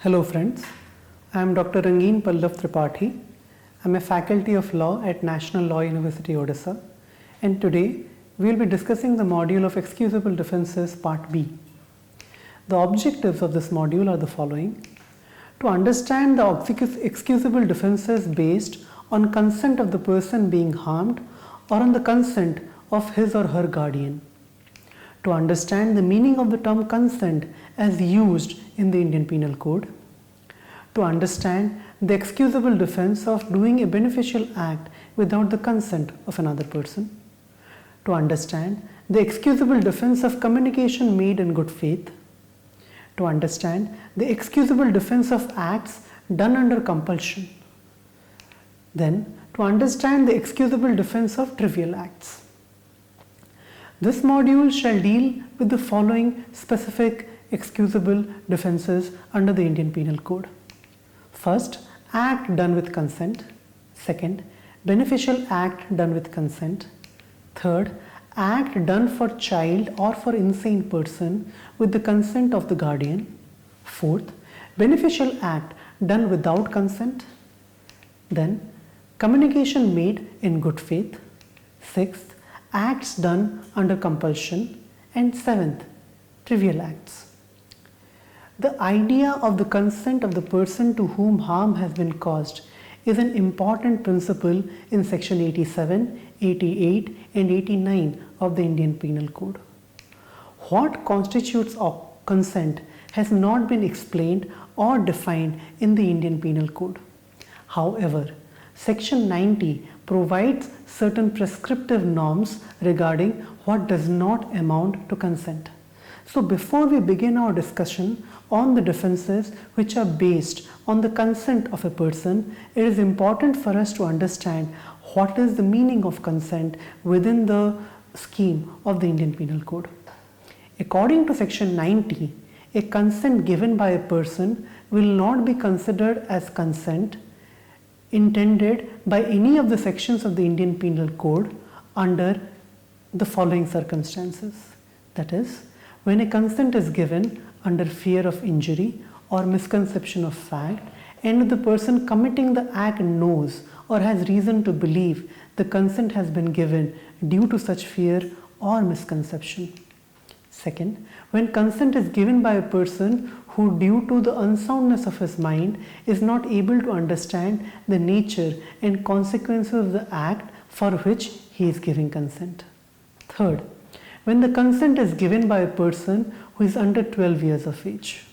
Hello friends, I am Dr. Rangeen Pallav Tripathi. I am a faculty of law at National Law University, Odisha, and today we will be discussing the module of excusable defences part B. The objectives of this module are the following: to understand the excusable defences based on consent of the person being harmed or on the consent of his or her guardian, to understand the meaning of the term consent as used in the Indian Penal Code, to understand the excusable defense of doing a beneficial act without the consent of another person, to understand the excusable defense of communication made in good faith, to understand the excusable defense of acts done under compulsion, then to understand the excusable defense of trivial acts. This module shall deal with the following specific excusable defenses under the Indian Penal Code. First, act done with consent. Second, beneficial act done with consent. Third, act done for child or for insane person with the consent of the guardian. Fourth, beneficial act done without consent. Then, communication made in good faith. Sixth, acts done under compulsion. And seventh, trivial acts. The idea of the consent of the person to whom harm has been caused is an important principle in section 87, 88 and 89 of the Indian Penal Code. What constitutes consent has not been explained or defined in the Indian Penal Code. However, section 90 provides certain prescriptive norms regarding what does not amount to consent. So before we begin our discussion on the defenses which are based on the consent of a person, it is important for us to understand what is the meaning of consent within the scheme of the Indian Penal Code. According to section 90, a consent given by a person will not be considered as consent intended by any of the sections of the Indian Penal Code under the following circumstances. That is, when a consent is given under fear of injury or misconception of fact, and the person committing the act knows or has reason to believe the consent has been given due to such fear or misconception. Second, when consent is given by a person who, due to the unsoundness of his mind, is not able to understand the nature and consequences of the act for which he is giving consent. Third, when the consent is given by a person who is under 12 years of age.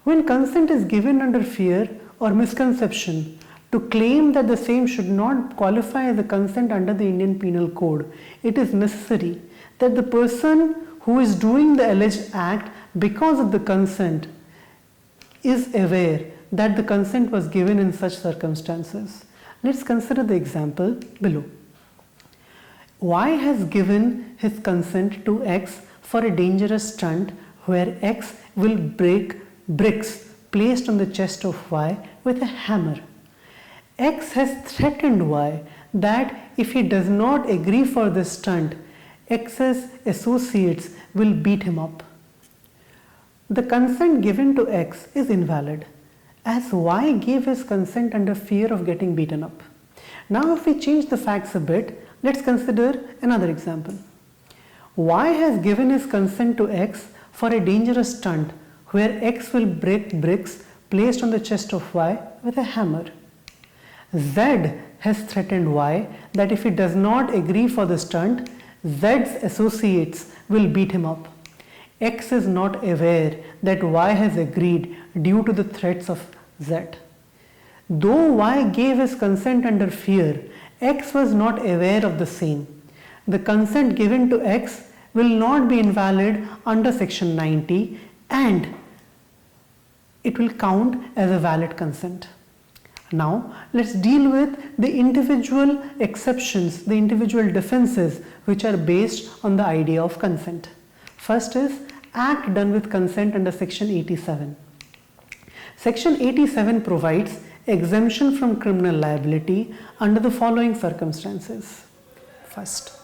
When consent is given under fear or misconception to claim that the same should not qualify as a consent under the Indian Penal Code, it is necessary that the person who is doing the alleged act because of the consent is aware that the consent was given in such circumstances. Let's consider the example below. Y has given his consent to X for a dangerous stunt where X will break bricks placed on the chest of Y with a hammer. X has threatened Y that if he does not agree for this stunt, X's associates will beat him up. The consent given to X is invalid as Y gave his consent under fear of getting beaten up. Now if we change the facts a bit, let's consider another example. Y has given his consent to X for a dangerous stunt where X will break bricks placed on the chest of Y with a hammer. Z has threatened Y that if he does not agree for the stunt, Z's associates will beat him up. X is not aware that Y has agreed due to the threats of Z. Though Y gave his consent under fear, X was not aware of the same. The consent given to X will not be invalid under section 90 and it will count as a valid consent. Now let's deal with the individual exceptions, the individual defenses which are based on the idea of consent. First is act done with consent under section 87. Section 87 provides exemption from criminal liability under the following circumstances. First,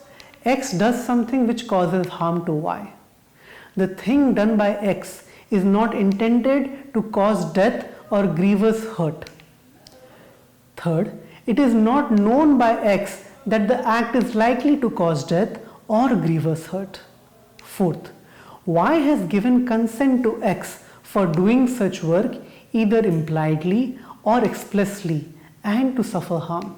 X does something which causes harm to Y. The thing done by X is not intended to cause death or grievous hurt. Third, it is not known by X that the act is likely to cause death or grievous hurt. Fourth, Y has given consent to X for doing such work either impliedly or expressly and to suffer harm.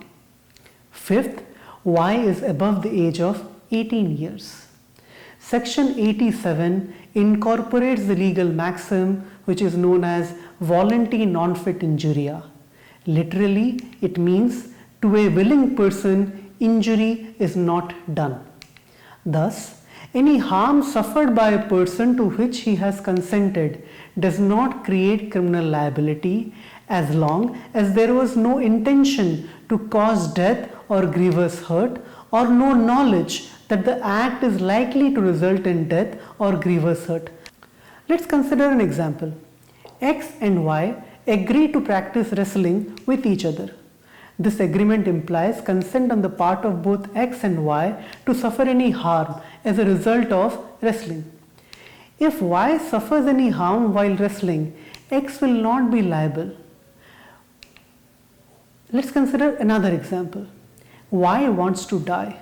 Fifth, Y is above the age of 18 years. Section 87 incorporates the legal maxim which is known as volunti non fit injuria. Literally, it means to a willing person, injury is not done. Thus, any harm suffered by a person to which he has consented does not create criminal liability as long as there was no intention to cause death or grievous hurt or no knowledge that the act is likely to result in death or grievous hurt. Let's consider an example. X and Y agree to practice wrestling with each other. This agreement implies consent on the part of both X and Y to suffer any harm as a result of wrestling. If Y suffers any harm while wrestling, X will not be liable. Let's consider another example. Y wants to die.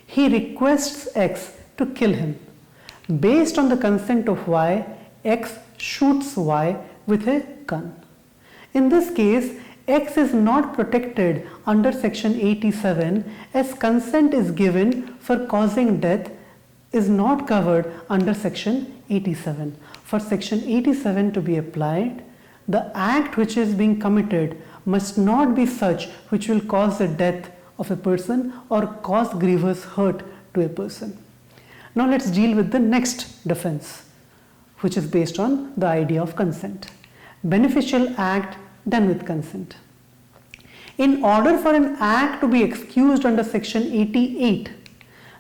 He requests X to kill him. Based on the consent of Y, X shoots Y with a gun. In this case, X is not protected under section 87 as consent is given for causing death is not covered under section 87. For section 87 to be applied, the act which is being committed must not be such which will cause the death of a person or cause grievous hurt to a person. Now let's deal with the next defense, which is based on the idea of consent. Beneficial act done with consent. In order for an act to be excused under section 88,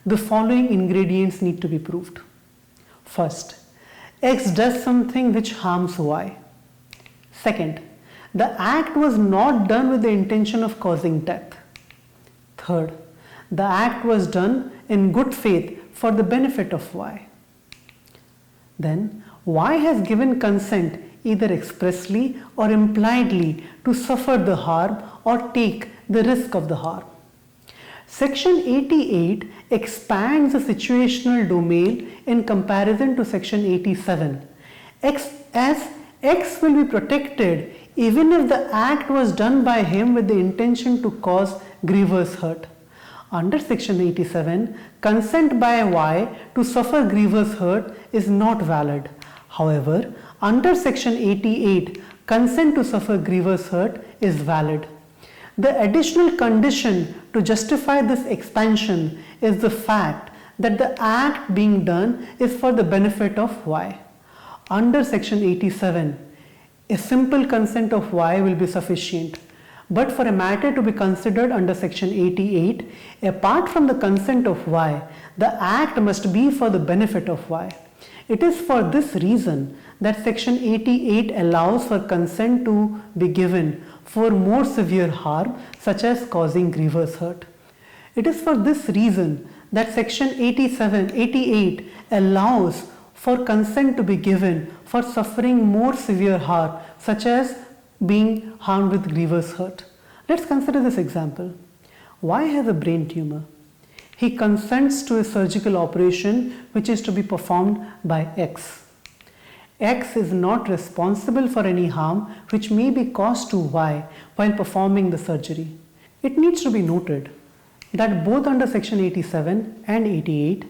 the following ingredients need to be proved. First, X does something which harms Y. Second, the act was not done with the intention of causing death. Third, the act was done in good faith for the benefit of Y. Then, Y has given consent either expressly or impliedly to suffer the harm or take the risk of the harm. Section 88 expands the situational domain in comparison to section 87. As X will be protected even if the act was done by him with the intention to cause grievous hurt. Under section 87, consent by Y to suffer grievous hurt is not valid. However, under section 88, consent to suffer grievous hurt is valid. The additional condition to justify this expansion is the fact that the act being done is for the benefit of Y. Under section 87, a simple consent of Y will be sufficient. But for a matter to be considered under section 88, apart from the consent of Y, the act must be for the benefit of Y. It is for this reason that section 88 allows for consent to be given for more severe harm such as causing grievous hurt. It is for this reason that section 88 allows for consent to be given for suffering more severe harm such as being harmed with grievous hurt. Let's consider this example. Y has a brain tumor. He consents to a surgical operation which is to be performed by X. X is not responsible for any harm which may be caused to Y while performing the surgery. It needs to be noted that both under section 87 and 88,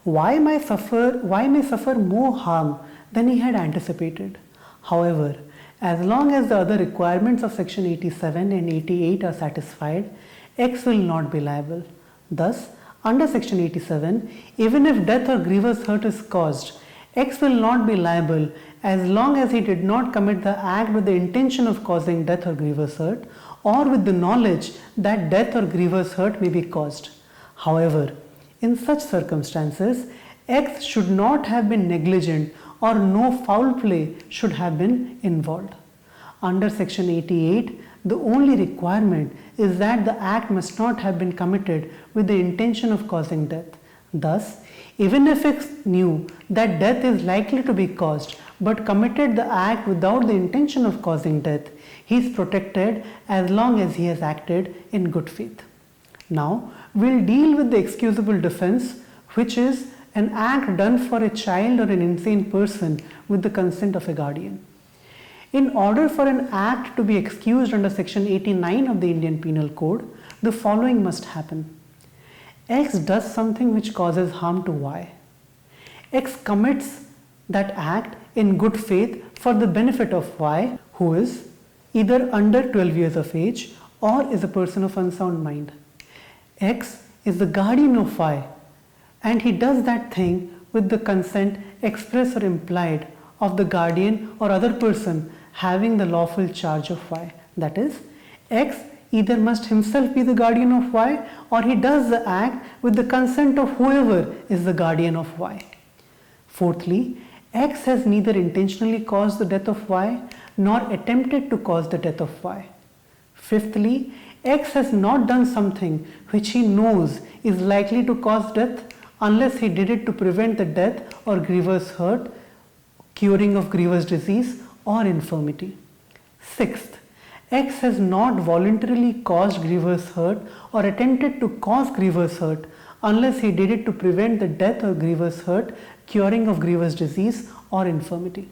Y may suffer more harm than he had anticipated. However, as long as the other requirements of section 87 and 88 are satisfied, X will not be liable. Thus, under section 87, even if death or grievous hurt is caused, X will not be liable as long as he did not commit the act with the intention of causing death or grievous hurt or with the knowledge that death or grievous hurt may be caused. However, in such circumstances, X should not have been negligent or no foul play should have been involved. Under section 88, the only requirement is that the act must not have been committed with the intention of causing death. Thus, Even if X knew that death is likely to be caused but committed the act without the intention of causing death, he is protected as long as he has acted in good faith. Now, we'll deal with the excusable defense, which is an act done for a child or an insane person with the consent of a guardian. In order for an act to be excused under section 89 of the Indian Penal Code, the following must happen. X does something which causes harm to Y. X commits that act in good faith for the benefit of Y, who is either under 12 years of age or is a person of unsound mind. X is the guardian of Y, and he does that thing with the consent express or implied of the guardian or other person having the lawful charge of Y. That is, X either must himself be the guardian of Y or he does the act with the consent of whoever is the guardian of Y. Fourthly, X has neither intentionally caused the death of Y nor attempted to cause the death of Y. Fifthly, X has not done something which he knows is likely to cause death unless he did it to prevent the death or grievous hurt, curing of grievous disease or infirmity. Sixth, X has not voluntarily caused grievous hurt or attempted to cause grievous hurt unless he did it to prevent the death or grievous hurt, curing of grievous disease or infirmity.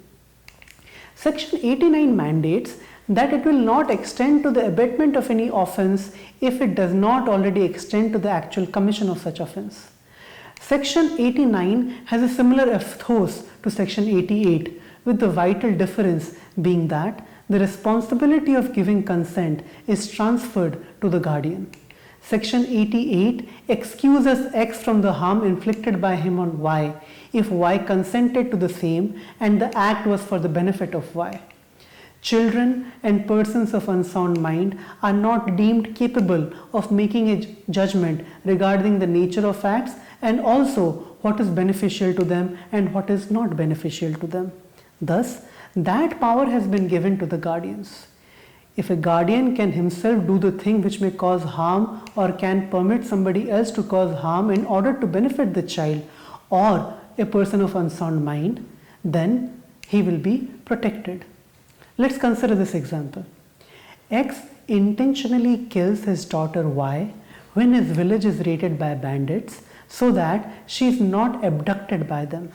Section 89 mandates that it will not extend to the abatement of any offence if it does not already extend to the actual commission of such offence. Section 89 has a similar ethos to Section 88, with the vital difference being that the responsibility of giving consent is transferred to the guardian. Section 88 excuses X from the harm inflicted by him on Y if Y consented to the same and the act was for the benefit of Y. Children and persons of unsound mind are not deemed capable of making a judgment regarding the nature of acts and also what is beneficial to them and what is not beneficial to them. Thus, that power has been given to the guardians. If a guardian can himself do the thing which may cause harm or can permit somebody else to cause harm in order to benefit the child or a person of unsound mind, then he will be protected. Let's consider this example. X intentionally kills his daughter Y when his village is raided by bandits so that she is not abducted by them.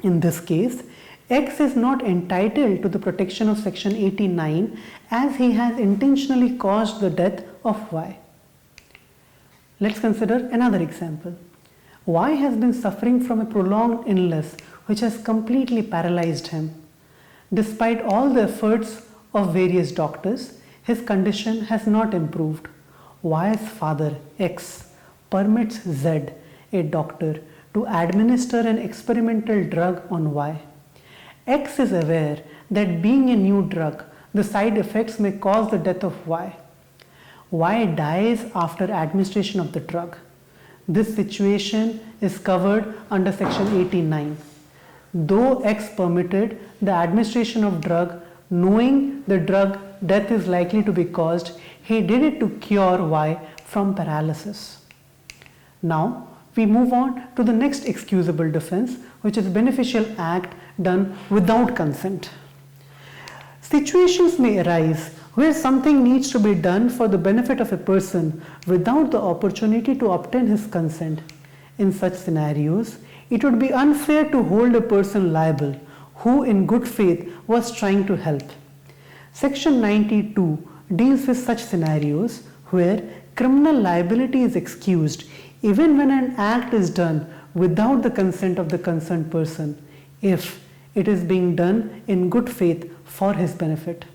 In this case, X is not entitled to the protection of Section 89 as he has intentionally caused the death of Y. Let's consider another example. Y has been suffering from a prolonged illness which has completely paralyzed him. Despite all the efforts of various doctors, his condition has not improved. Y's father, X, permits Z, a doctor, to administer an experimental drug on Y. X is aware that being a new drug, the side effects may cause the death of Y. Y dies after administration of the drug. This situation is covered under Section 89. Though X permitted the administration of drug, knowing the drug death is likely to be caused, he did it to cure Y from paralysis. Now, we move on to the next excusable defense, which is beneficial act done without consent. Situations may arise where something needs to be done for the benefit of a person without the opportunity to obtain his consent. In such scenarios, it would be unfair to hold a person liable who in good faith was trying to help. Section 92 deals with such scenarios where criminal liability is excused even when an act is done without the consent of the concerned person, if it is being done in good faith for his benefit.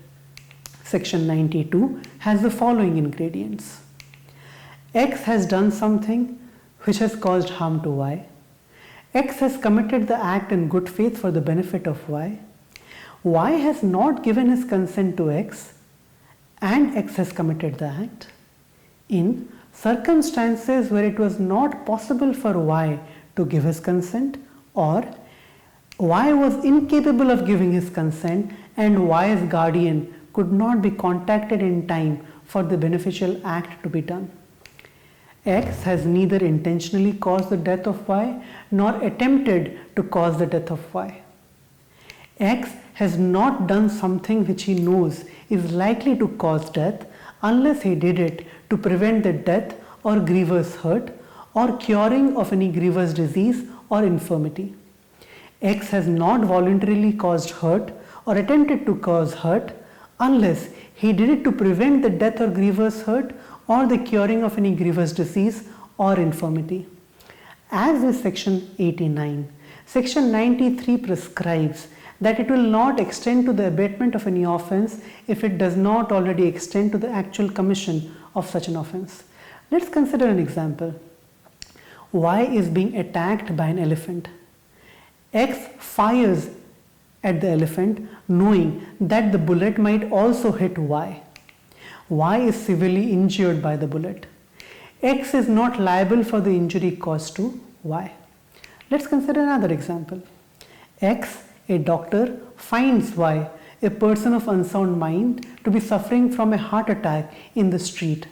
Section 92 has the following ingredients. X has done something which has caused harm to Y. X has committed the act in good faith for the benefit of Y. Y has not given his consent to X, and X has committed the act. In circumstances where it was not possible for Y to give his consent, or Y was incapable of giving his consent and Y's guardian could not be contacted in time for the beneficial act to be done. X has neither intentionally caused the death of Y nor attempted to cause the death of Y. X has not done something which he knows is likely to cause death unless he did it to prevent the death or grievous hurt or curing of any grievous disease or infirmity. X has not voluntarily caused hurt or attempted to cause hurt unless he did it to prevent the death or grievous hurt or the curing of any grievous disease or infirmity. As is section 89, section 93 prescribes that it will not extend to the abatement of any offense if it does not already extend to the actual commission of such an offense. Let's consider an example. Y is being attacked by an elephant. X fires at the elephant knowing that the bullet might also hit Y. Y is severely injured by the bullet. X is not liable for the injury caused to Y. Let's consider another example. X, a doctor, finds Y, a person of unsound mind, to be suffering from a heart attack in the street.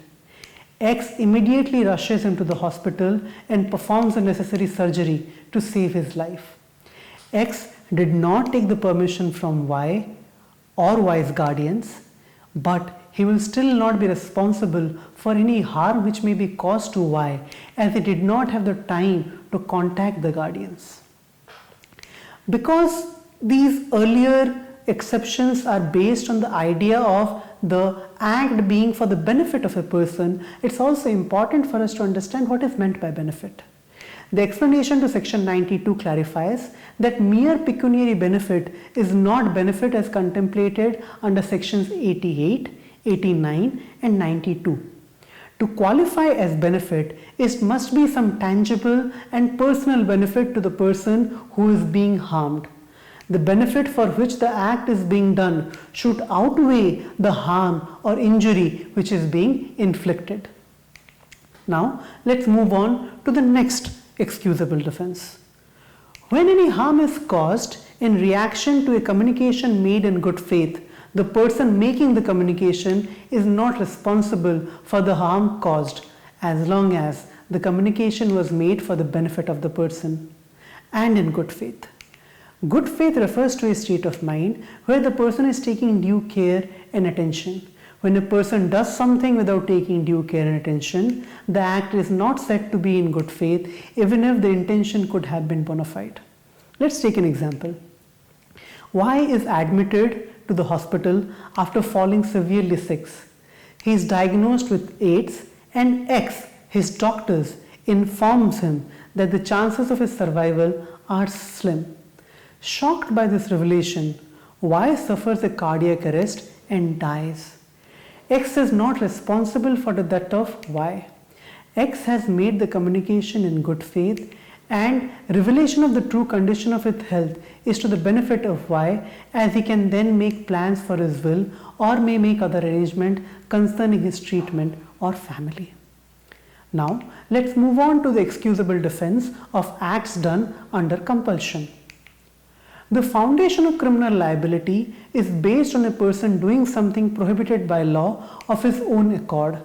X immediately rushes him to the hospital and performs the necessary surgery to save his life. X did not take the permission from Y or Y's guardians, but he will still not be responsible for any harm which may be caused to Y, as he did not have the time to contact the guardians. Because these earlier exceptions are based on the idea of the act being for the benefit of a person, it's also important for us to understand what is meant by benefit. The explanation to section 92 clarifies that mere pecuniary benefit is not benefit as contemplated under sections 88, 89 and 92. To qualify as benefit, it must be some tangible and personal benefit to the person who is being harmed. The benefit for which the act is being done should outweigh the harm or injury which is being inflicted. Now, let's move on to the next excusable defense. When any harm is caused in reaction to a communication made in good faith, the person making the communication is not responsible for the harm caused as long as the communication was made for the benefit of the person and in good faith. Good faith refers to a state of mind where the person is taking due care and attention. When a person does something without taking due care and attention, the act is not said to be in good faith, even if the intention could have been bona fide. Let's take an example. Y is admitted to the hospital after falling severely sick. He is diagnosed with AIDS, and X, his doctors, informs him that the chances of his survival are slim. Shocked by this revelation, Y suffers a cardiac arrest and dies. X is not responsible for the death of Y. X has made the communication in good faith, and revelation of the true condition of his health is to the benefit of Y, as he can then make plans for his will or may make other arrangement concerning his treatment or family. Now, let's move on to the excusable defense of acts done under compulsion. The foundation of criminal liability is based on a person doing something prohibited by law of his own accord.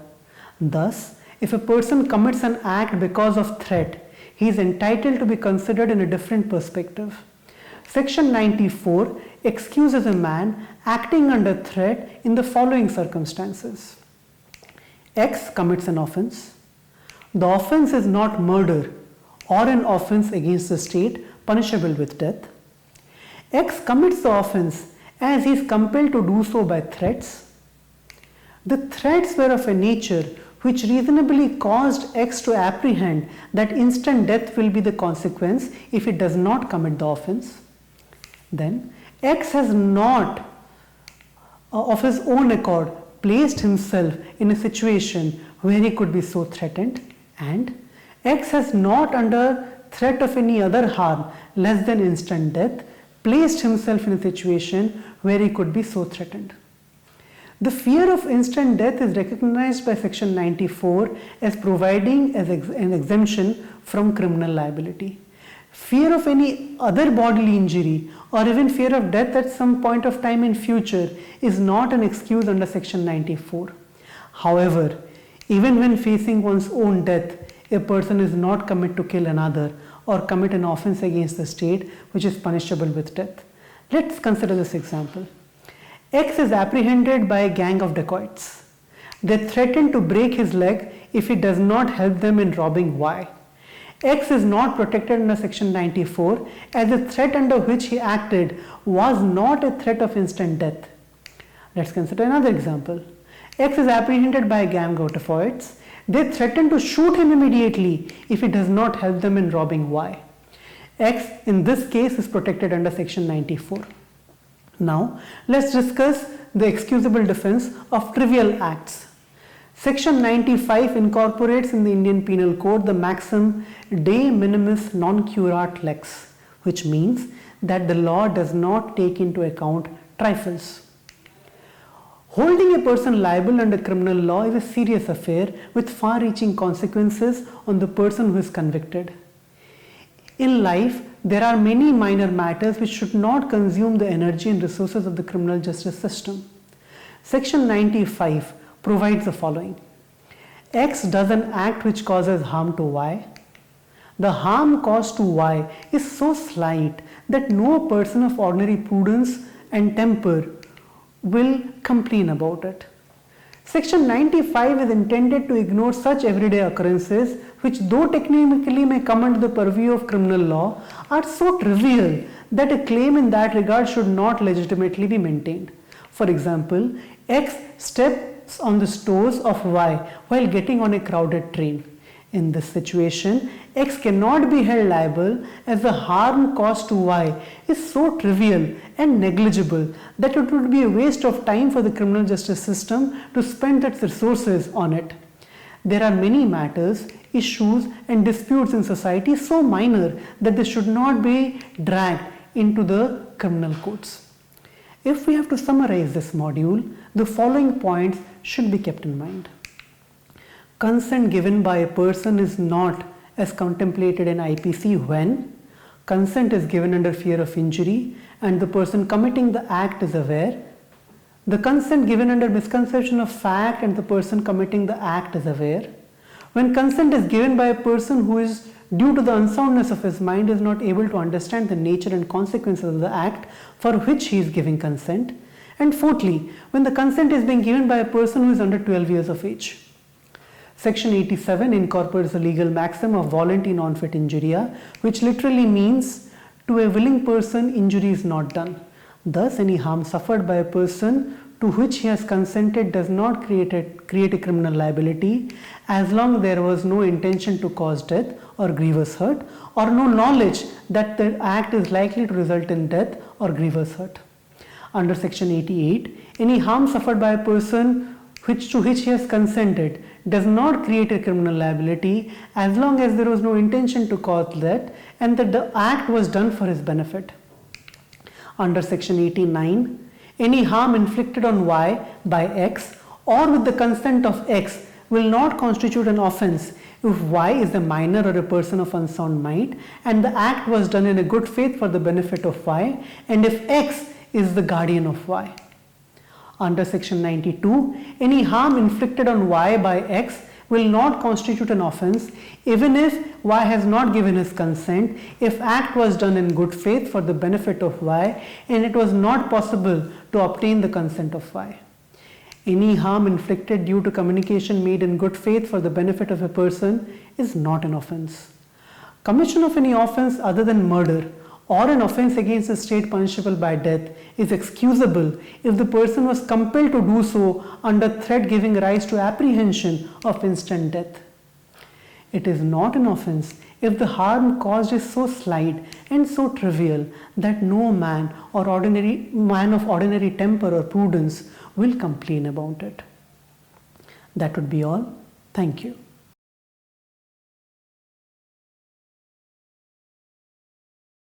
Thus, if a person commits an act because of threat, he is entitled to be considered in a different perspective. Section 94 excuses a man acting under threat in the following circumstances. X commits an offense. The offense is not murder or an offense against the state punishable with death. X commits the offense as he is compelled to do so by threats. The threats were of a nature which reasonably caused X to apprehend that instant death will be the consequence if he does not commit the offense. Then X has not of his own accord placed himself in a situation where he could be so threatened, and X has not, under threat of any other harm less than instant death, placed himself in a situation where he could be so threatened. The fear of instant death is recognized by section 94 as providing an exemption from criminal liability. Fear of any other bodily injury or even fear of death at some point of time in future is not an excuse under section 94. However, Even when facing one's own death, a person is not committed to kill another or commit an offense against the state which is punishable with death. Let's consider this example. X is apprehended by a gang of dacoits. They threaten to break his leg if he does not help them in robbing Y. X is not protected under section 94 as the threat under which he acted was not a threat of instant death. Let's consider another example. X is apprehended by a gang of dacoits. They threaten to shoot him immediately if he does not help them in robbing Y. X in this case is protected under section 94. Now let's discuss the excusable defense of trivial acts. Section 95 incorporates in the Indian Penal Code the maxim de minimis non curat lex, which means that the law does not take into account trifles. Holding a person liable under criminal law is a serious affair with far-reaching consequences on the person who is convicted. In life, there are many minor matters which should not consume the energy and resources of the criminal justice system. Section 95 provides the following. X does an act which causes harm to Y. The harm caused to Y is so slight that no person of ordinary prudence and temper will complain about it. Section 95 is intended to ignore such everyday occurrences which, though technically may come under the purview of criminal law, are so trivial that a claim in that regard should not legitimately be maintained. For example, X steps on the toes of Y while getting on a crowded train. In this situation, X cannot be held liable as the harm caused to Y is so trivial and negligible that it would be a waste of time for the criminal justice system to spend its resources on it. There are many matters, issues and disputes in society so minor that they should not be dragged into the criminal courts. If we have to summarize this module, the following points should be kept in mind. Consent given by a person is not as contemplated in IPC when consent is given under fear of injury and the person committing the act is aware. The consent given under misconception of fact and the person committing the act is aware. When consent is given by a person who is, due to the unsoundness of his mind, is not able to understand the nature and consequences of the act for which he is giving consent. And fourthly, when the consent is being given by a person who is under 12 years of age. Section 87 incorporates the legal maxim of volunti non fit injuria, which literally means to a willing person injury is not done. Thus, any harm suffered by a person to which he has consented does not create a criminal liability as long as there was no intention to cause death or grievous hurt or no knowledge that the act is likely to result in death or grievous hurt. Under section 88, any harm suffered by a person to which he has consented does not create a criminal liability as long as there was no intention to cause death and that the act was done for his benefit. Under section 89, any harm inflicted on Y by X or with the consent of X will not constitute an offense if Y is a minor or a person of unsound mind and the act was done in a good faith for the benefit of Y and if X is the guardian of Y. Under section 92, any harm inflicted on Y by X will not constitute an offense even if Y has not given his consent if act was done in good faith for the benefit of Y and it was not possible to obtain the consent of Y. Any harm inflicted due to communication made in good faith for the benefit of a person is not an offense. Commission of any offense other than murder or an offense against the state punishable by death is excusable if the person was compelled to do so under threat giving rise to apprehension of instant death. It is not an offense if the harm caused is so slight and so trivial that no man of ordinary temper or prudence will complain about it. That would be all. Thank you.